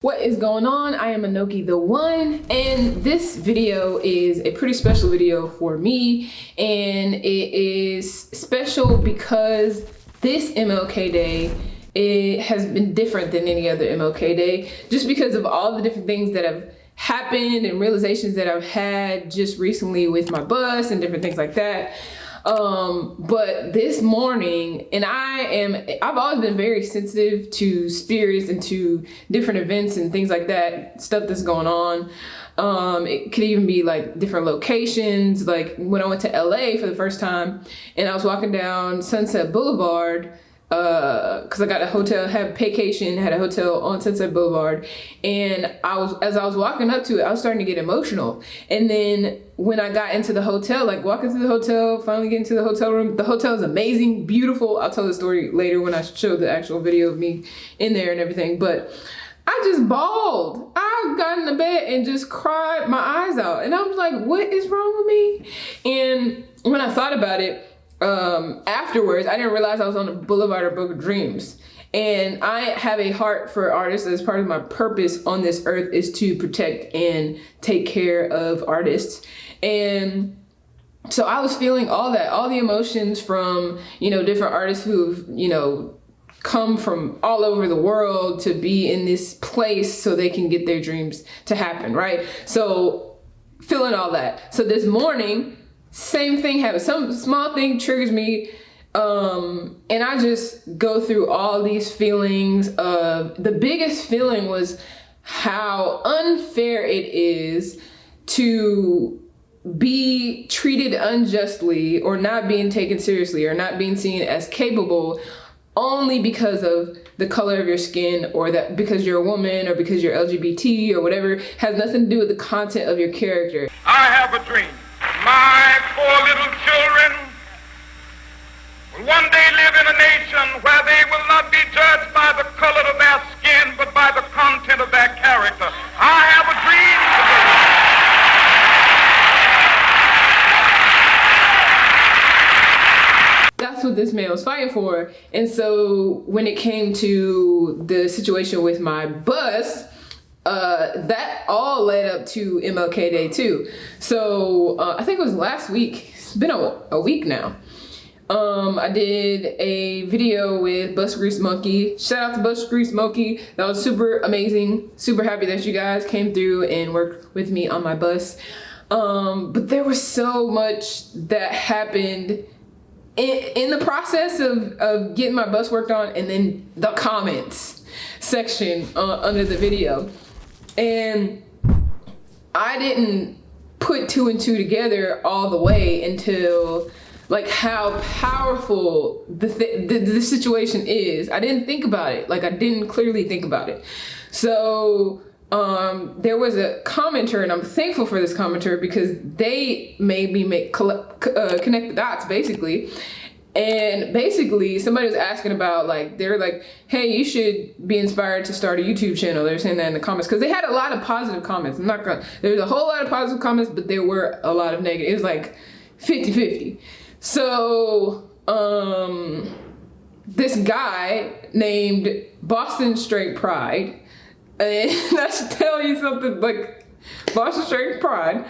What is going on? I am Anoki the One, and this video is a pretty special video for me, and it is special because this MLK Day, it has been different than any other MLK Day, just because of all the different things that have happened and realizations that I've had just recently with my bus and different things like that. But this morning, and I've always been very sensitive to spirits and to different events and things like that, stuff that's going on. It could even be like different locations. Like when I went to LA for the first time and I was walking down Sunset Boulevard, cause I got a hotel, had vacation, had a hotel on Sunset Boulevard, and as I was walking up to it, I was starting to get emotional. And then when I got into the hotel, like walking through the hotel, finally getting to the hotel room, the hotel is amazing, beautiful. I'll tell the story later when I show the actual video of me in there and everything, but I just bawled. I got in the bed and just cried my eyes out. And I was like, what is wrong with me? And when I thought about it, afterwards, I didn't realize I was on the Boulevard of Book of Dreams. And I have a heart for artists. As part of my purpose on this earth is to protect and take care of artists. And so I was feeling all that, all the emotions from, different artists who've, come from all over the world to be in this place so they can get their dreams to happen, right? So feeling all that. So this morning, same thing happened. Some small thing triggers me, and I just go through all these feelings. The biggest feeling was how unfair it is to be treated unjustly or not being taken seriously or not being seen as capable only because of the color of your skin, or that because you're a woman or because you're LGBT or whatever. Has nothing to do with the content of your character. I have a dream. My four little children will one day live in a nation where they will not be judged by the color of their skin, but by the content of their character. I have a dream today. That's what this man was fighting for. And so when it came to the situation with my bus, that all led up to MLK Day too. So I think it was last week. It's been a week now. I did a video with Bus Grease Monkey. Shout out to Bus Grease Monkey. That was super amazing. Super happy that you guys came through and worked with me on my bus. But there was so much that happened in the process of getting my bus worked on, and then the comments section under the video. And I didn't put two and two together all the way until like how powerful the situation is. I didn't think about it. Like I didn't clearly think about it. So there was a commenter, and I'm thankful for this commenter because they made me connect the dots basically. And basically somebody was asking about, like, they were like, hey, you should be inspired to start a YouTube channel. They're saying that in the comments because they had a lot of positive comments. There's a whole lot of positive comments, but there were a lot of negative. It was like 50-50. So this guy named Boston Straight Pride, and that should tell you something, like Boston Straight Pride,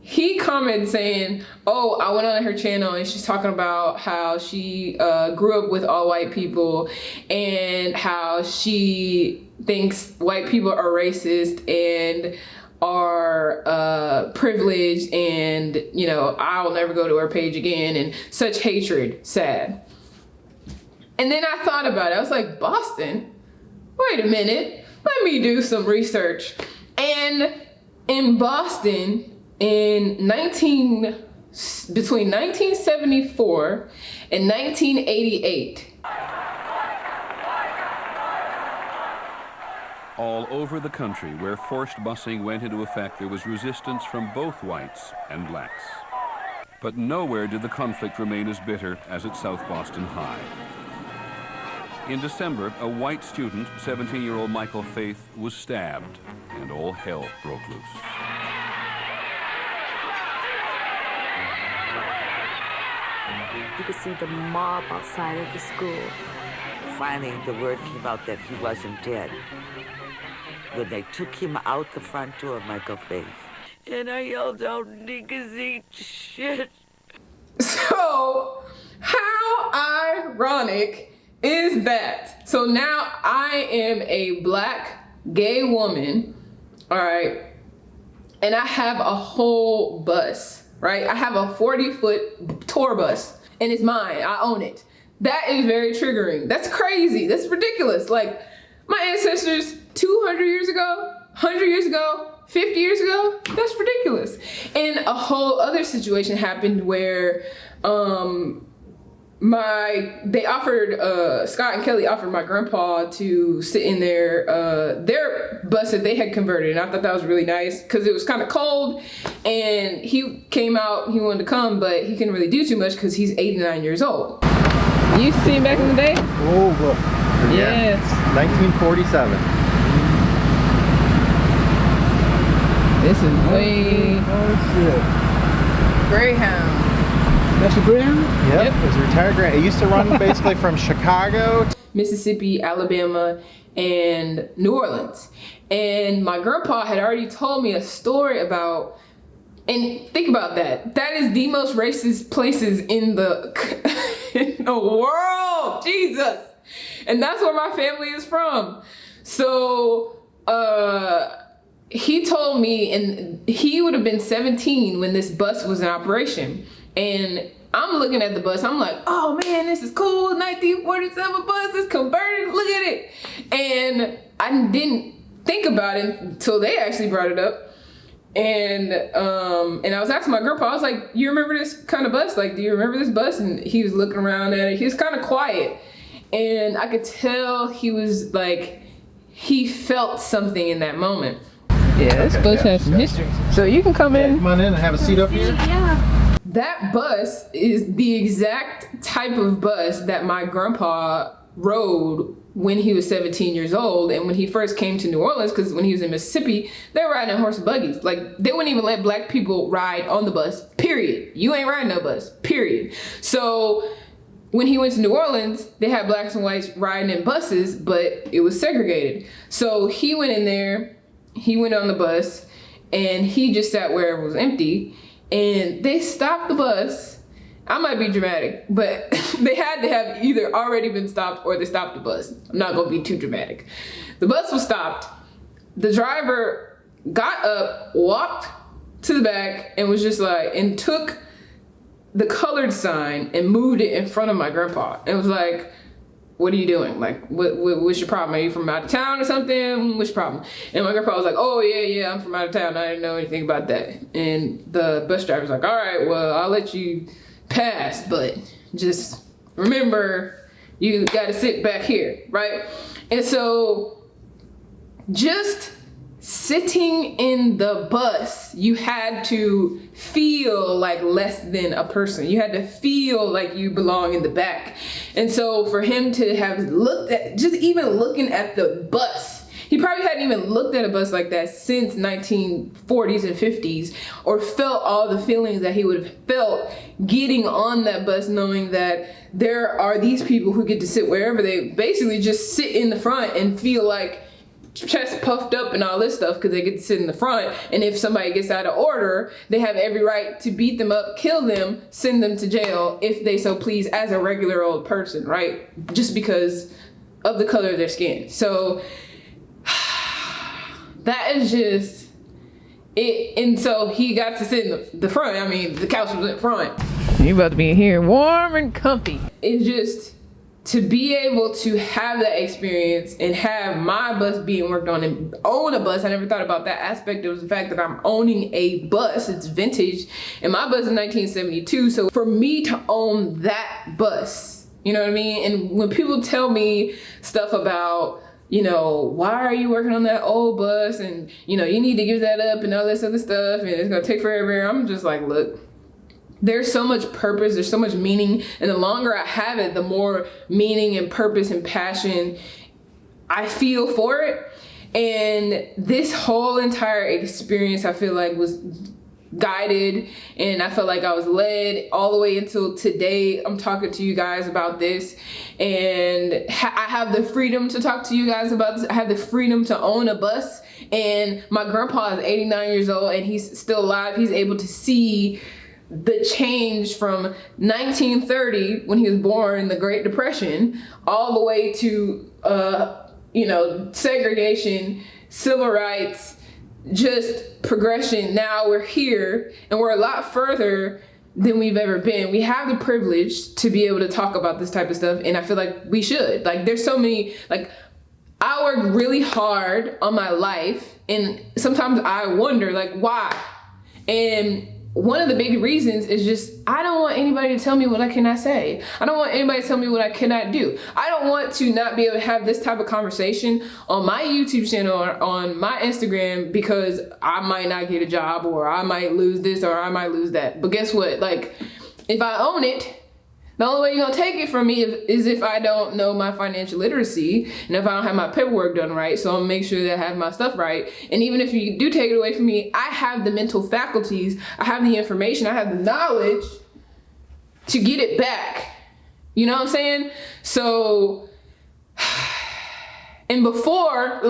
he commented saying, oh, I went on her channel and she's talking about how she grew up with all white people and how she thinks white people are racist and are privileged, and I'll never go to her page again, and such hatred, sad. And then I thought about it. I was like, Boston? Wait a minute, let me do some research. And in Boston, between 1974 and 1988. All over the country where forced busing went into effect, there was resistance from both whites and blacks. But nowhere did the conflict remain as bitter as at South Boston High. In December, a white student, 17-year-old Michael Faith, was stabbed, and all hell broke loose. You could see the mob outside of the school. finally the word came out that he wasn't dead, when they took him out the front door, Michael Faith, and I yelled out, "Niggas eat shit." So, how ironic is that? So now I am a black gay woman, all right, and I have a whole bus, right? I have a 40-foot tour bus, and it's mine. I own it. That is very triggering. That's crazy. That's ridiculous. Like, my ancestors 200 years ago, 100 years ago, 50 years ago, that's ridiculous. And a whole other situation happened where they offered, Scott and Kelly offered my grandpa to sit in their bus that they had converted. And I thought that was really nice because it was kind of cold, and he came out, he wanted to come, but he couldn't really do too much because he's 89 years old. You used to see him back in the day? Oh, look. Yes. 1947. This is way Oh, shit. Greyhound. That's a Greyhound? Yep. It was a retired Greyhound. It used to run basically from Chicago, Mississippi, Alabama, and New Orleans. And my grandpa had already told me a story about, and think about that. That is the most racist places in the in the world. Jesus. And that's where my family is from. So he told me, and he would have been 17 when this bus was in operation. And I'm looking at the bus, I'm like, oh man, this is cool, 1947 bus is converted, look at it. And I didn't think about it until they actually brought it up. And I was asking my grandpa, I was like, you remember this kind of bus? Like, do you remember this bus? And he was looking around at it, he was kind of quiet. And I could tell he was like, he felt something in that moment. Yeah, this bus has some history. So you can come in. Come on in and have a seat up here. Yeah. That bus is the exact type of bus that my grandpa rode when he was 17 years old, and when he first came to New Orleans, because when he was in Mississippi, they were riding in horse and buggies. Like, they wouldn't even let black people ride on the bus, period. You ain't riding no bus, period. So when he went to New Orleans, they had blacks and whites riding in buses, but it was segregated. So he went in there, he went on the bus, and he just sat where it was empty, and they stopped the bus. I might be dramatic, but they had to have either already been stopped or they stopped the bus. I'm not gonna be too dramatic. The bus was stopped. The driver got up, walked to the back, and was just like, and took the colored sign and moved it in front of my grandpa. It was like, what are you doing? Like, what's your problem? Are you from out of town or something? What's your problem? And my grandpa was like, oh yeah, I'm from out of town. I didn't know anything about that. And the bus driver's like, all right, well, I'll let you pass, but just remember, you gotta sit back here, right? And so just sitting in the bus, you had to feel like less than a person. You had to feel like you belong in the back. And so for him to have looked at, just even looking at the bus, he probably hadn't even looked at a bus like that since 1940s and 50s, or felt all the feelings that he would have felt getting on that bus, knowing that there are these people who get to sit wherever they basically just sit in the front and feel like chest puffed up and all this stuff because they get to sit in the front. And if somebody gets out of order, they have every right to beat them up, kill them, send them to jail if they so please, as a regular old person, right? Just because of the color of their skin. So that is just it. And so he got to sit in the front. I mean, the couch was in front. You about to be in here warm and comfy. It's just to be able to have that experience and have my bus being worked on and own a bus. I never thought about that aspect. It was the fact that I'm owning a bus. It's vintage, and my bus is 1972. So for me to own that bus, you know what I mean? And when people tell me stuff about, you know, why are you working on that old bus? And, you know, you need to give that up and all this other stuff, and it's gonna take forever. I'm just like, look, there's so much purpose, there's so much meaning, and the longer I have it, the more meaning and purpose and passion I feel for it. And this whole entire experience, I feel like, was guided, and I felt like I was led all the way until today. I'm talking to you guys about this, and I have the freedom to talk to you guys about this. I have the freedom to own a bus, and my grandpa is 89 years old and he's still alive. He's able to see the change from 1930 when he was born, the Great Depression, all the way to segregation, civil rights, just progression. Now we're here and we're a lot further than we've ever been. We have the privilege to be able to talk about this type of stuff, and I feel like we should. Like, there's so many, like, I work really hard on my life, and sometimes I wonder, like, why? And one of the big reasons is just, I don't want anybody to tell me what I cannot say. I don't want anybody to tell me what I cannot do. I don't want to not be able to have this type of conversation on my YouTube channel or on my Instagram because I might not get a job, or I might lose this, or I might lose that. But guess what? Like, if I own it, the only way you're gonna take it from me is if I don't know my financial literacy, and if I don't have my paperwork done right. So I'll make sure that I have my stuff right. And even if you do take it away from me, I have the mental faculties, I have the information, I have the knowledge to get it back. You know what I'm saying? So, and before,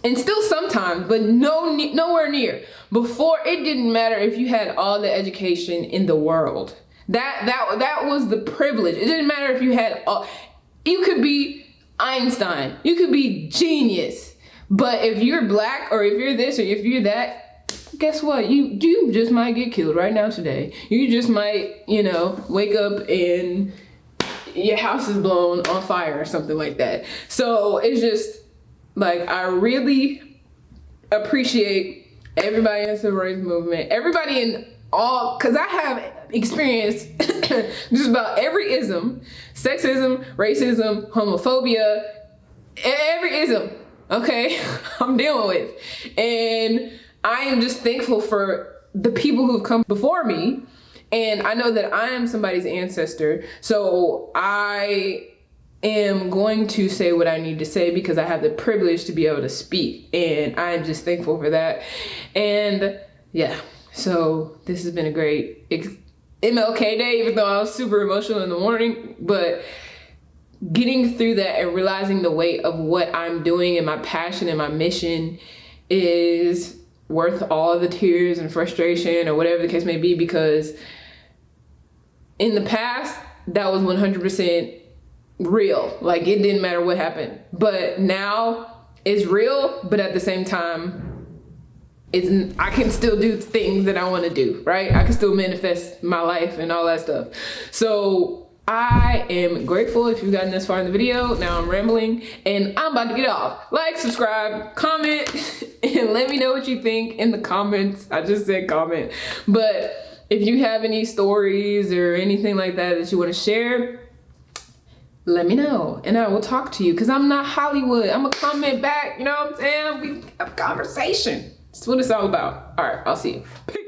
and still sometimes, but nowhere near. Before, it didn't matter if you had all the education in the world. That was the privilege. It didn't matter if you had you could be Einstein, you could be genius, but if you're black, or if you're this, or if you're that, guess what? You just might get killed right now today. You just might, wake up and your house is blown on fire or something like that. So it's just like, I really appreciate everybody in the civil rights movement, everybody in all, because I have experienced just about every ism: sexism, racism, homophobia, every ism, okay? I'm dealing with. And I am just thankful for the people who've come before me, and I know that I am somebody's ancestor, so I am going to say what I need to say because I have the privilege to be able to speak, and I am just thankful for that. And yeah, so this has been a great MLK day, even though I was super emotional in the morning, but getting through that and realizing the weight of what I'm doing and my passion and my mission is worth all the tears and frustration or whatever the case may be, because in the past, that was 100% real. Like, it didn't matter what happened. But now it's real, but at the same time, I can still do things that I want to do, right? I can still manifest my life and all that stuff. So I am grateful if you've gotten this far in the video. Now I'm rambling and I'm about to get off. Like, subscribe, comment, and let me know what you think in the comments. I just said comment. But if you have any stories or anything like that you want to share, let me know and I will talk to you, because I'm not Hollywood. I'm gonna comment back, you know what I'm saying? We have a conversation. That's what it's all about. All right, I'll see you. Peace.